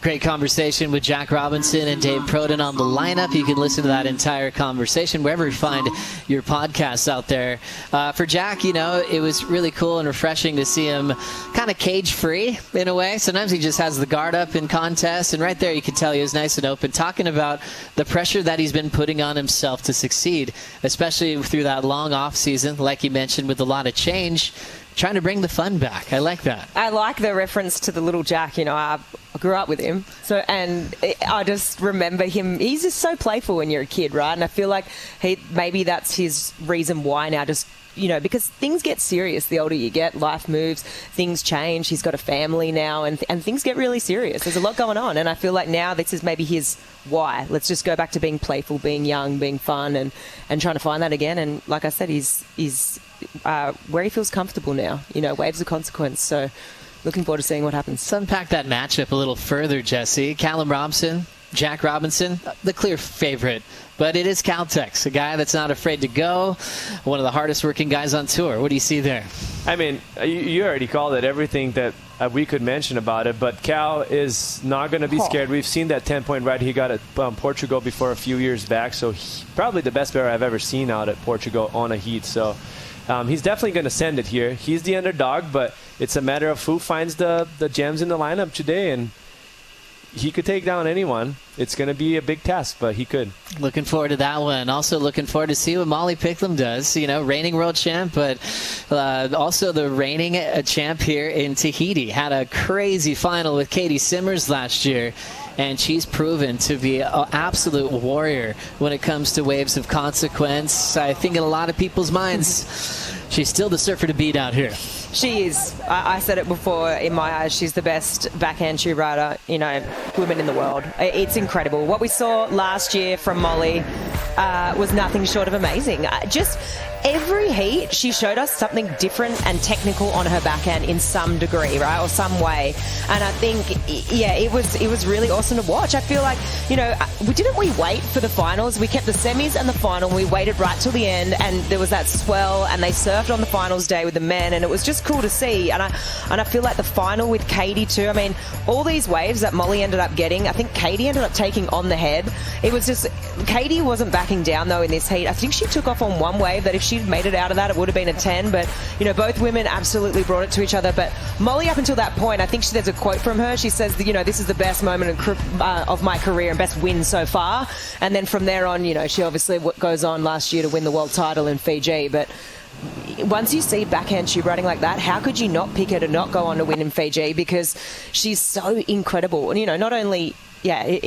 Great conversation with Jack Robinson and Dave Proden on the lineup. You can listen to that entire conversation wherever you find your podcasts out there. For Jack, you know, it was really cool and refreshing to see him kind of cage-free in a way. Sometimes he just has the guard up in contests, and right there you could tell he was nice and open, talking about the pressure that he's been putting on himself to succeed, especially through that long off season, like you mentioned, with a lot of change. Trying to bring the fun back. I like that. I like the reference to the little Jack. You know, I grew up with him. And I just remember him. He's just so playful when you're a kid, right? And I feel like maybe that's his reason why now, just, you know, because things get serious the older you get. Life moves, things change. He's got a family now, and things get really serious. There's a lot going on. And I feel like now this is maybe his why. Let's just go back to being playful, being young, being fun, and trying to find that again. And like I said, he's where he feels comfortable now. You know, waves of consequence. So looking forward to seeing what happens. Let's unpack that matchup a little further, Jesse. Callum Robinson, Jack Robinson, the clear favorite. But it is Caltex, a guy that's not afraid to go, one of the hardest working guys on tour. What do you see there? I mean, you already called it everything that we could mention about it, but Cal is not going to be scared. We've seen that 10-point ride he got at Portugal before a few years back, so probably the best barrel I've ever seen out at Portugal on a heat. So he's definitely going to send it here. He's the underdog, but it's a matter of who finds the gems in the lineup today, and he could take down anyone. It's going to be a big task, but he could. Looking forward to that one. Also looking forward to see what Molly Picklum does. You know, reigning world champ, but also the reigning champ here in Tahiti. Had a crazy final with Katie Simmers last year, and she's proven to be an absolute warrior when it comes to waves of consequence. I think in a lot of people's minds, she's still the surfer to beat out here. She is. I said it before, in my eyes, she's the best backhand shoe rider, you know, women in the world. It's incredible. What we saw last year from Molly was nothing short of amazing. Just every heat, she showed us something different and technical on her backhand in some degree, right, or some way. And I think, yeah, it was really awesome to watch. I feel like, you know, didn't we wait for the finals? We kept the semis and the final. We waited right till the end, and there was that swell, and they surfed on the finals day with the men, and it was just cool to see. And I feel like the final with Katie too. I mean, all these waves that Molly ended up getting, I think Katie ended up taking on the head. It was just, Katie wasn't backing down though in this heat. I think she took off on one wave that if she'd made it out of that, it would have been a 10. But, you know, both women absolutely brought it to each other. But Molly, up until that point, I think there's a quote from her. She says, you know, this is the best moment of my career and best win so far. And then from there on, you know, she obviously goes on last year to win the world title in Fiji. But once you see backhand tube riding like that, how could you not pick her to not go on to win in Fiji? Because she's so incredible. And, you know, not only, yeah,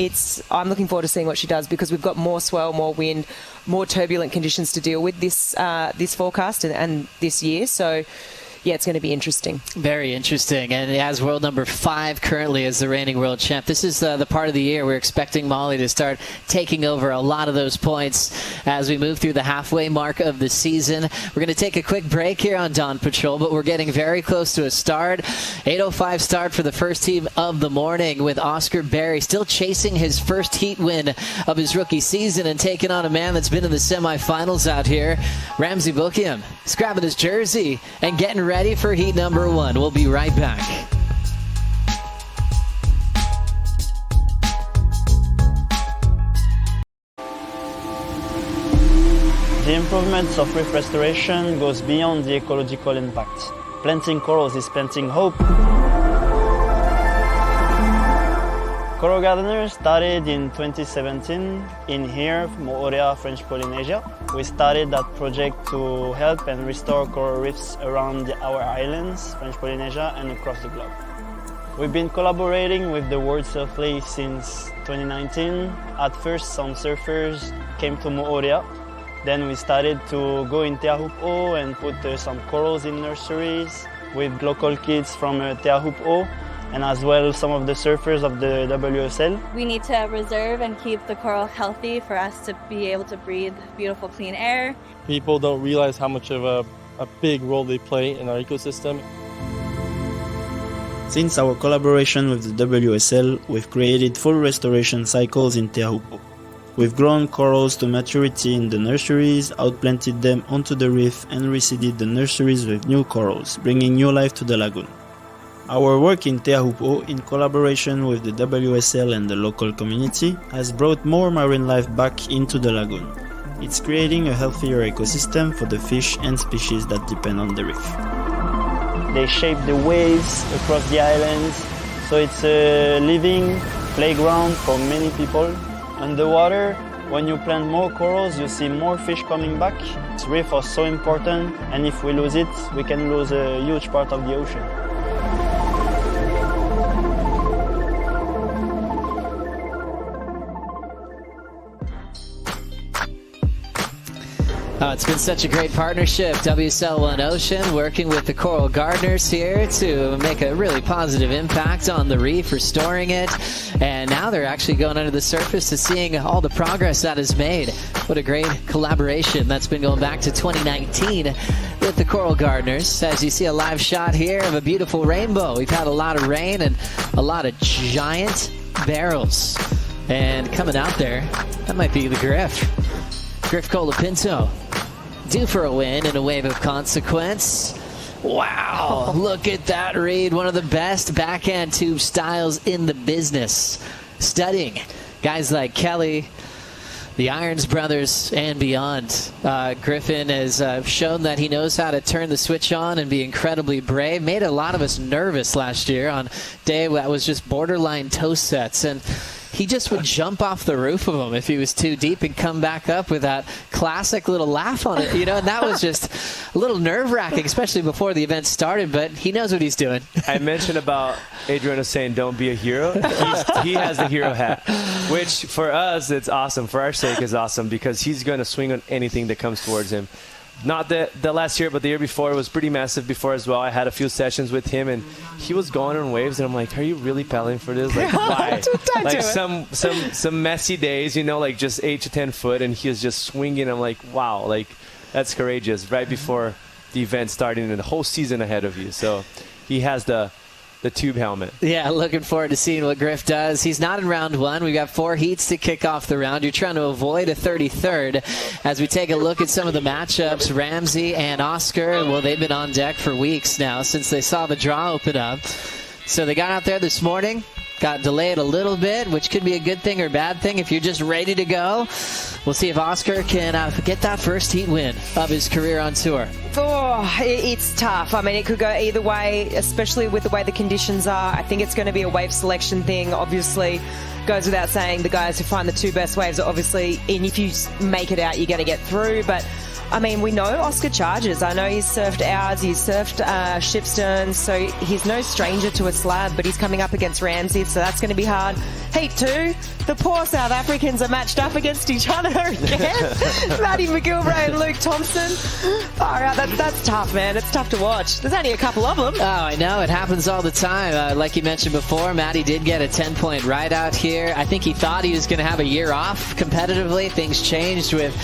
I'm looking forward to seeing what she does, because we've got more swell, more wind, more turbulent conditions to deal with this forecast and this year. So, yeah, it's going to be interesting. Very interesting. And it has world number 5 currently as the reigning world champ. This is the part of the year we're expecting Molly to start taking over a lot of those points as we move through the halfway mark of the season. We're going to take a quick break here on Dawn Patrol, but we're getting very close to a start. 8:05 start for the first team of the morning, with Oscar Berry still chasing his first heat win of his rookie season and taking on a man that's been in the semifinals out here. Ramsey Bookiam is grabbing his jersey and getting ready ready for heat number 1. We'll be right back. The improvements of reef restoration goes beyond the ecological impact. Planting corals is planting hope. Coral gardeners started in 2017 in here, Moorea, French Polynesia. We started that project to help and restore coral reefs around our islands, French Polynesia, and across the globe. We've been collaborating with the World Surf League since 2019. At first, some surfers came to Moorea. Then we started to go in Teahupo'o and put some corals in nurseries with local kids from Teahupo'o, and as well some of the surfers of the WSL. We need to reserve and keep the coral healthy for us to be able to breathe beautiful, clean air. People don't realize how much of a big role they play in our ecosystem. Since our collaboration with the WSL, we've created full restoration cycles in Teahupo'o. We've grown corals to maturity in the nurseries, outplanted them onto the reef, and reseeded the nurseries with new corals, bringing new life to the lagoon. Our work in Teahupo'o, in collaboration with the WSL and the local community, has brought more marine life back into the lagoon. It's creating a healthier ecosystem for the fish and species that depend on the reef. They shape the waves across the islands, so it's a living playground for many people. Underwater, when you plant more corals, you see more fish coming back. Reefs are so important, and if we lose it, we can lose a huge part of the ocean. It's been such a great partnership, WSL One Ocean, working with the coral gardeners here to make a really positive impact on the reef, restoring it. And now they're actually going under the surface to seeing all the progress that is made. What a great collaboration that's been going back to 2019 with the coral gardeners. As you see a live shot here of a beautiful rainbow. We've had a lot of rain and a lot of giant barrels. And coming out there, that might be the Griff. Griff Colapinto. Due for a win in a wave of consequence. Wow, look at that read. One of the best backhand tube styles in the business. Studying guys like Kelly, the Irons brothers, and beyond. Griffin has shown that he knows how to turn the switch on and be incredibly brave. Made a lot of us nervous last year on day that was just borderline toe sets. And he just would jump off the roof of them if he was too deep and come back up with that classic little laugh on it, you know, and that was just a little nerve-wracking, especially before the event started, but he knows what he's doing. I mentioned about Adriano saying don't be a hero. He has the hero hat, which for us, it's awesome. For our sake, is awesome because he's going to swing on anything that comes towards him. Not the last year, but the year before, it was pretty massive before as well. I had a few sessions with him, and he was going on waves, and I'm like, are you really paddling for this? Like, why? Like some messy days, you know, like just 8 to 10 foot, and he was just swinging. I'm like, wow, like that's courageous right before the event starting and the whole season ahead of you. So he has the tube helmet. Yeah, looking forward to seeing what Griff does. He's not in round one. We've got 4 heats to kick off the round. You're trying to avoid a 33rd. As we take a look at some of the matchups, Ramsey and Oscar, well, they've been on deck for weeks now since they saw the draw open up. So they got out there this morning, got delayed a little bit, which could be a good thing or bad thing if you're just ready to go. We'll see if Oscar can get that first heat win of his career on tour. Oh, it's tough. I mean, it could go either way, especially with the way the conditions are. I think it's going to be a wave selection thing. Obviously, goes without saying, the guys who find the 2 best waves are obviously, and if you make it out, you're going to get through. But I mean, we know Oscar charges. I know he's surfed ours, he's surfed Shipstern, so he's no stranger to a slab, but he's coming up against Ramsey, so that's going to be hard. Heat 2, the poor South Africans are matched up against each other again. Matty McGilvray and Luke Thompson. Far out, that's tough, man. It's tough to watch. There's only a couple of them. Oh, I know. It happens all the time. Like you mentioned before, Matty did get a 10-point ride out here. I think he thought he was going to have a year off competitively. Things changed with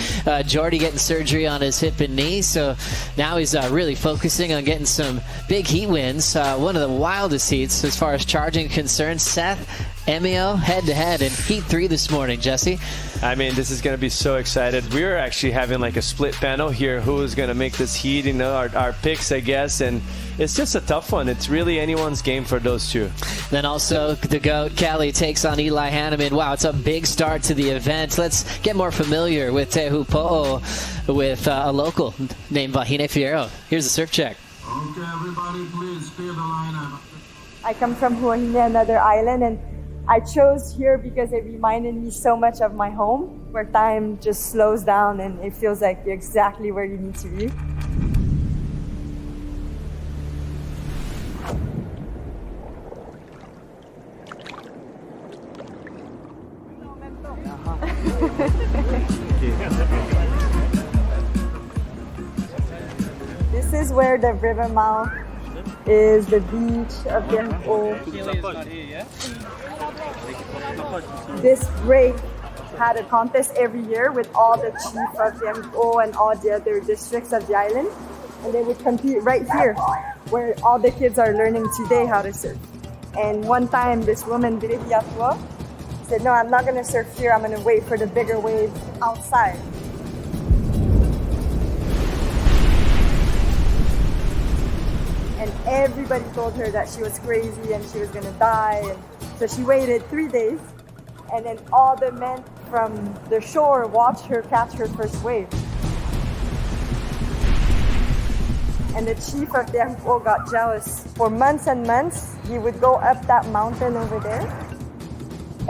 Jordy getting surgery on his hip and knee, so now he's really focusing on getting some big heat wins. One of the wildest heats as far as charging concerns. Seth Eimeo head-to-head in Heat 3 this morning, Jesse. I mean, this is going to be so excited. We were actually having like a split panel here. Who is going to make this heat? You know, our picks, I guess. And it's just a tough one. It's really anyone's game for those two. Then also the GOAT Kelly takes on Eli Hanneman. Wow, it's a big start to the event. Let's get more familiar with Teahupo'o with a local named Vahine Fierro. Here's a surf check. Okay, everybody, please clear the lineup. I come from Huahine, another island, and I chose here because it reminded me so much of my home, where time just slows down and it feels like you're exactly where you need to be. This is where the river mouth is, the beach of Teahupo'o. This break had a contest every year with all the chief of Teahupo'o and all the other districts of the island, and they would compete right here where all the kids are learning today how to surf. And one time this woman, Gabriela, said, no, I'm not going to surf here, I'm going to wait for the bigger waves outside. And everybody told her that she was crazy and she was going to die. And so she waited 3 days. And then all the men from the shore watched her catch her first wave. And the chief of Teahupo'o got jealous. For months and months, he would go up that mountain over there.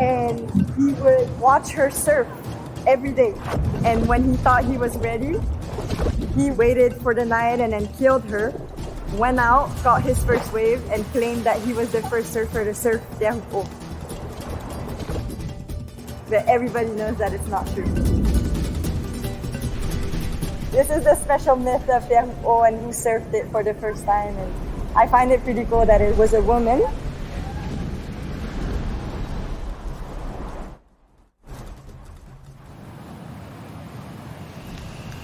And he would watch her surf every day. And when he thought he was ready, he waited for the night and then killed her. Went out, got his first wave, and claimed that he was the first surfer to surf Teahupo'o. But everybody knows that it's not true. This is the special myth of Teahupo'o and who surfed it for the first time. And I find it pretty cool that it was a woman.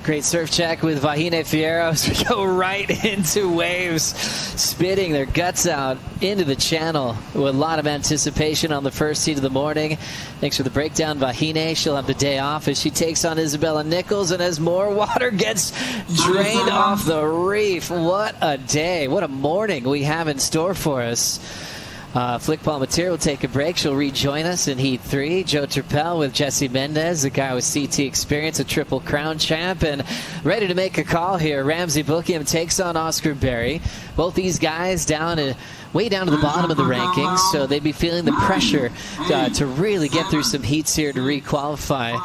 Great surf check with Vahine Fierro as we go right into waves, spitting their guts out into the channel with a lot of anticipation on the first heat of the morning. Thanks for the breakdown, Vahine. She'll have the day off as she takes on Isabella Nichols, and as more water gets drained off the reef. What a day, what a morning we have in store for us. Flick Palmatier will take a break. She'll rejoin us in Heat 3. Joe Turpel with Jesse Mendez, the guy with CT experience, a Triple Crown champ, and ready to make a call here. Ramsey Bookham takes on Oscar Berry. Both these guys way down to the bottom of the rankings, so they'd be feeling the pressure to really get through some heats here to re-qualify.